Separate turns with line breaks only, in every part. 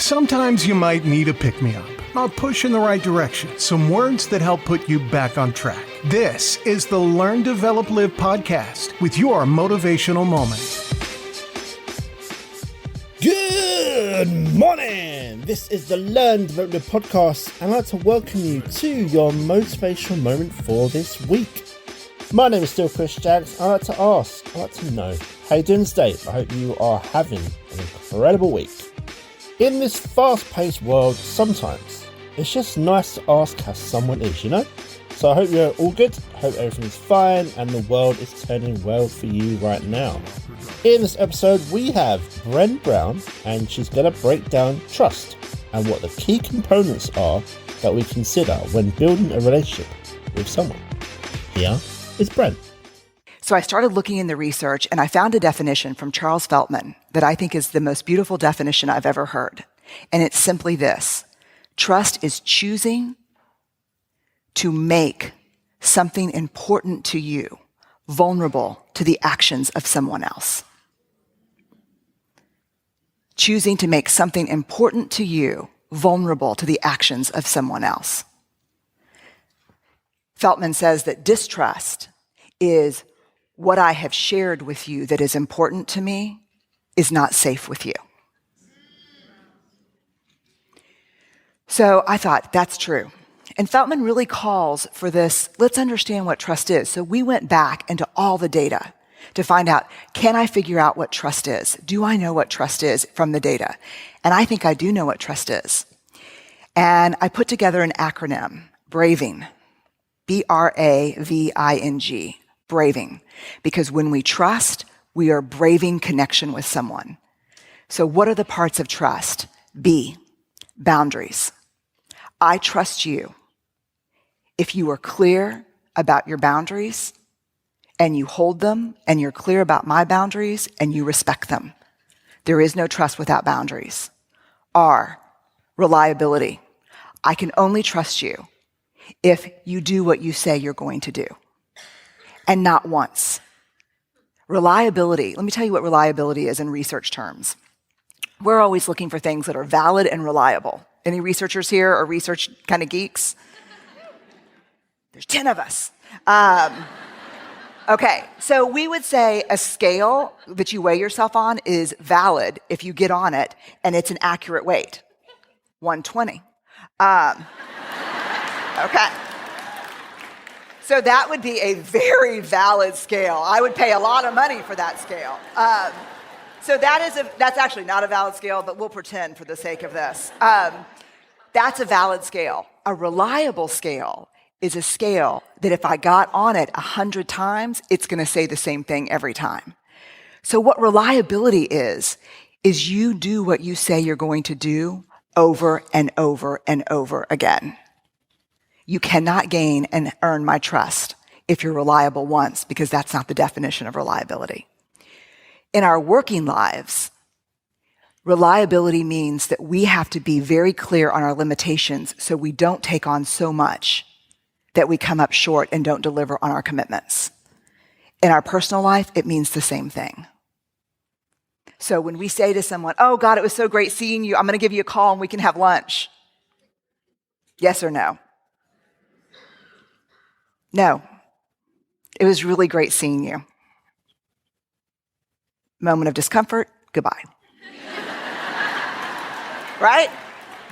Sometimes you might need a pick-me-up, a push in the right direction, some words that help put you back on track. This is the Learn, Develop, Live podcast with your motivational moment.
Good morning! This is the Learn, Develop, Live podcast, and I'd like to welcome you to your motivational moment for this week. My name is still Chris Jaggs. I'd like to know, how you doing today? I hope you are having an incredible week. In this fast-paced world, sometimes it's just nice to ask how someone is, you know? So I hope you're all good, I hope everything is fine, and the world is turning well for you right now. In this episode, we have Brene Brown, and she's going to break down trust and what the key components are that we consider when building a relationship with someone. Here is Brene.
So I started looking in the research and I found a definition from Charles Feltman that I think is the most beautiful definition I've ever heard. And it's simply this: trust is choosing to make something important to you vulnerable to the actions of someone else. Choosing to make something important to you vulnerable to the actions of someone else. Feltman says that distrust is what I have shared with you that is important to me is not safe with you. So I thought, that's true. And Feltman really calls for this, let's understand what trust is. So we went back into all the data to find out, can I figure out what trust is? Do I know what trust is from the data? And I think I do know what trust is. And I put together an acronym, BRAVING, B-R-A-V-I-N-G, braving. Because when we trust, we are braving connection with someone. So what are the parts of trust? B, boundaries. I trust you if you are clear about your boundaries and you hold them and you're clear about my boundaries and you respect them. There is no trust without boundaries. R, reliability. I can only trust you if you do what you say you're going to do. And not once. Reliability. Let me tell you what reliability is in research terms. We're always looking for things that are valid and reliable. Any researchers here or research kind of geeks? There's 10 of us. Okay, so we would say a scale that you weigh yourself on is valid if you get on it and it's an accurate weight. 120. Okay. So that would be a very valid scale. I would pay a lot of money for that scale. So that's actually not a valid scale, but we'll pretend for the sake of this. That's a valid scale. A reliable scale is a scale that if I got on it 100 times, it's going to say the same thing every time. So what reliability is you do what you say you're going to do over and over and over again. You cannot gain and earn my trust if you're reliable once, because that's not the definition of reliability. In our working lives, reliability means that we have to be very clear on our limitations so we don't take on so much that we come up short and don't deliver on our commitments. In our personal life, it means the same thing. So when we say to someone, oh God, it was so great seeing you, I'm going to give you a call and we can have lunch. Yes or no? No. It was really great seeing you. Moment of discomfort, goodbye. Right?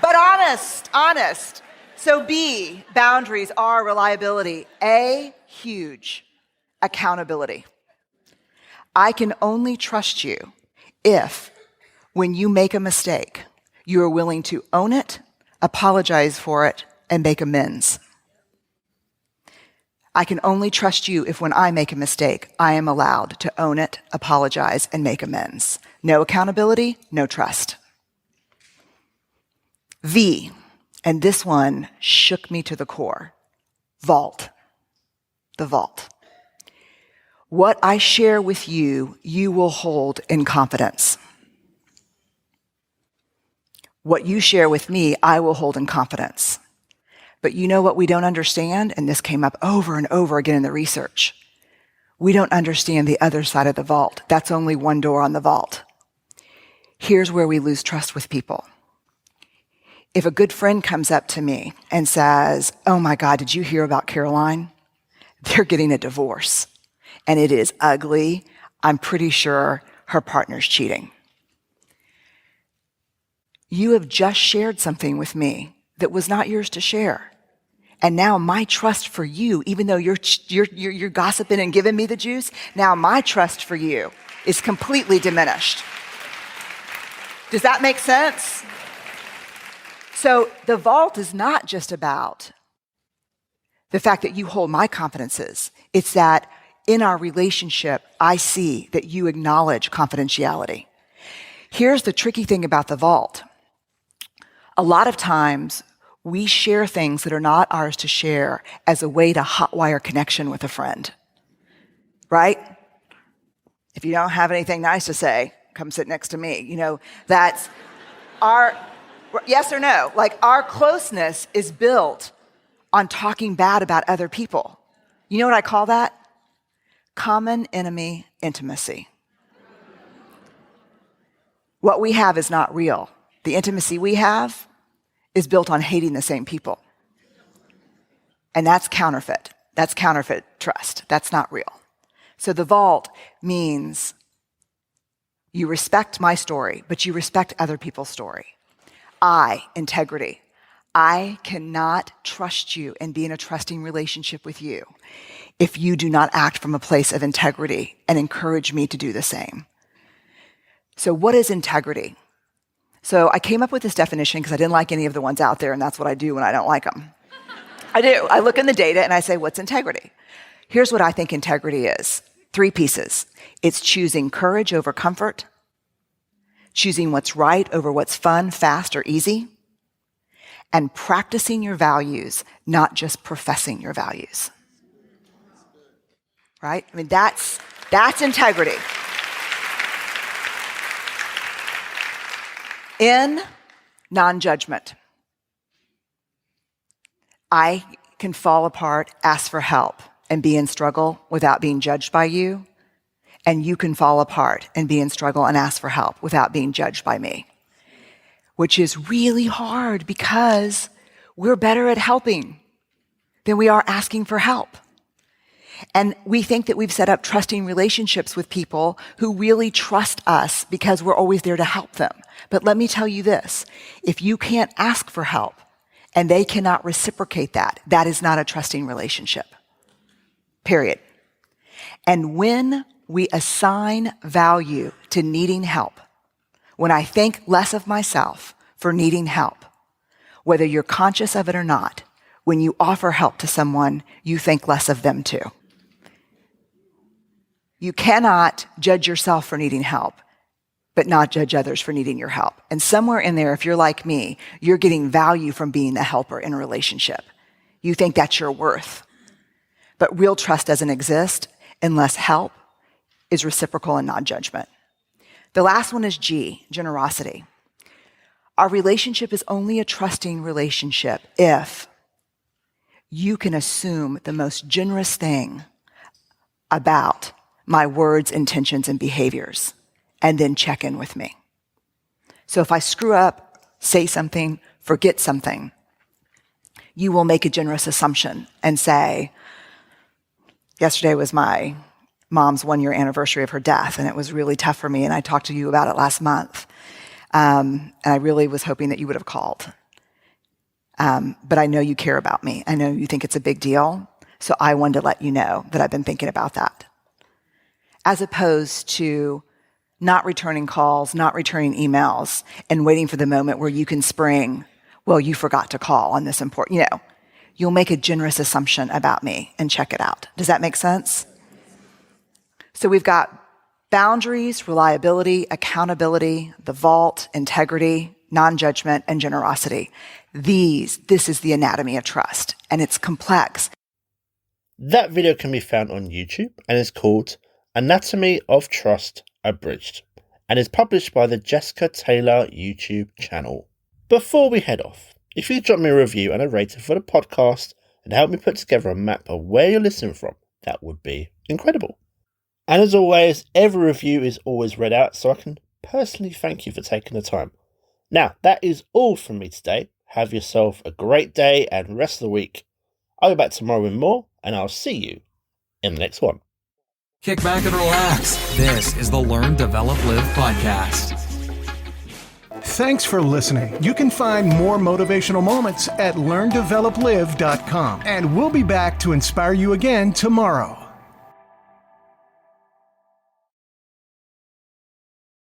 But honest. So B, boundaries. R, reliability. A, huge, accountability. I can only trust you if, when you make a mistake, you are willing to own it, apologize for it, and make amends. I can only trust you if when I make a mistake, I am allowed to own it, apologize, and make amends. No accountability, no trust. V, and this one shook me to the core. Vault. The vault. What I share with you, you will hold in confidence. What you share with me, I will hold in confidence. But you know what we don't understand? And this came up over and over again in the research. We don't understand the other side of the vault. That's only one door on the vault. Here's where we lose trust with people. If a good friend comes up to me and says, "Oh my God, did you hear about Caroline? They're getting a divorce and it is ugly. I'm pretty sure her partner's cheating." You have just shared something with me that was not yours to share. And now my trust for you, even though you're gossiping and giving me the juice, now my trust for you is completely diminished. Does that make sense? So the vault is not just about the fact that you hold my confidences. It's that in our relationship, I see that you acknowledge confidentiality. Here's the tricky thing about the vault. A lot of times, we share things that are not ours to share as a way to hotwire connection with a friend, right? If you don't have anything nice to say, come sit next to me. That's our, yes or no? Like our closeness is built on talking bad about other people. You know what I call that? Common enemy intimacy. What we have is not real. The intimacy we have is built on hating the same people. And that's counterfeit. That's counterfeit trust. That's not real. So the vault means you respect my story, but you respect other people's story. Integrity. I cannot trust you and be in a trusting relationship with you if you do not act from a place of integrity and encourage me to do the same. So what is integrity? So I came up with this definition because I didn't like any of the ones out there, and that's what I do when I don't like them. I do. I look in the data and I say, what's integrity? Here's what I think integrity is. 3 pieces. It's choosing courage over comfort, choosing what's right over what's fun, fast, or easy, and practicing your values, not just professing your values. Right? I mean, that's integrity. In non-judgment, I can fall apart, ask for help, and be in struggle without being judged by you. And you can fall apart and be in struggle and ask for help without being judged by me. Which is really hard because we're better at helping than we are asking for help. And we think that we've set up trusting relationships with people who really trust us because we're always there to help them. But let me tell you this, if you can't ask for help and they cannot reciprocate that, that is not a trusting relationship. Period. And when we assign value to needing help, when I think less of myself for needing help, whether you're conscious of it or not, when you offer help to someone, you think less of them too. You cannot judge yourself for needing help, but not judge others for needing your help. And somewhere in there, if you're like me, you're getting value from being the helper in a relationship. You think that's your worth. But real trust doesn't exist unless help is reciprocal and non-judgment. The last one is G, generosity. Our relationship is only a trusting relationship if you can assume the most generous thing about my words, intentions, and behaviors, and then check in with me. So if I screw up, say something, forget something, you will make a generous assumption and say, yesterday was my mom's 1-year anniversary of her death, and it was really tough for me, and I talked to you about it last month. And I really was hoping that you would have called. But I know you care about me. I know you think it's a big deal. So I wanted to let you know that I've been thinking about that. As opposed to not returning calls, not returning emails, and waiting for the moment where you can spring, well, you forgot to call on this important, you'll make a generous assumption about me and check it out. Does that make sense? So we've got boundaries, reliability, accountability, the vault, integrity, non-judgment, and generosity. This is the anatomy of trust, and it's complex.
That video can be found on YouTube and is called Anatomy of Trust Abridged and is published by the Jessica Taylor YouTube channel. Before we head off, if you drop me a review and a rating for the podcast and help me put together a map of where you're listening from, that would be incredible. And as always, every review is always read out, so I can personally thank you for taking the time. Now, that is all from me today. Have yourself a great day and rest of the week. I'll be back tomorrow with more, and I'll see you in the next one.
Kick back and relax. This is the Learn, Develop, Live podcast.
Thanks for listening. You can find more motivational moments at learndeveloplive.com. And we'll be back to inspire you again tomorrow.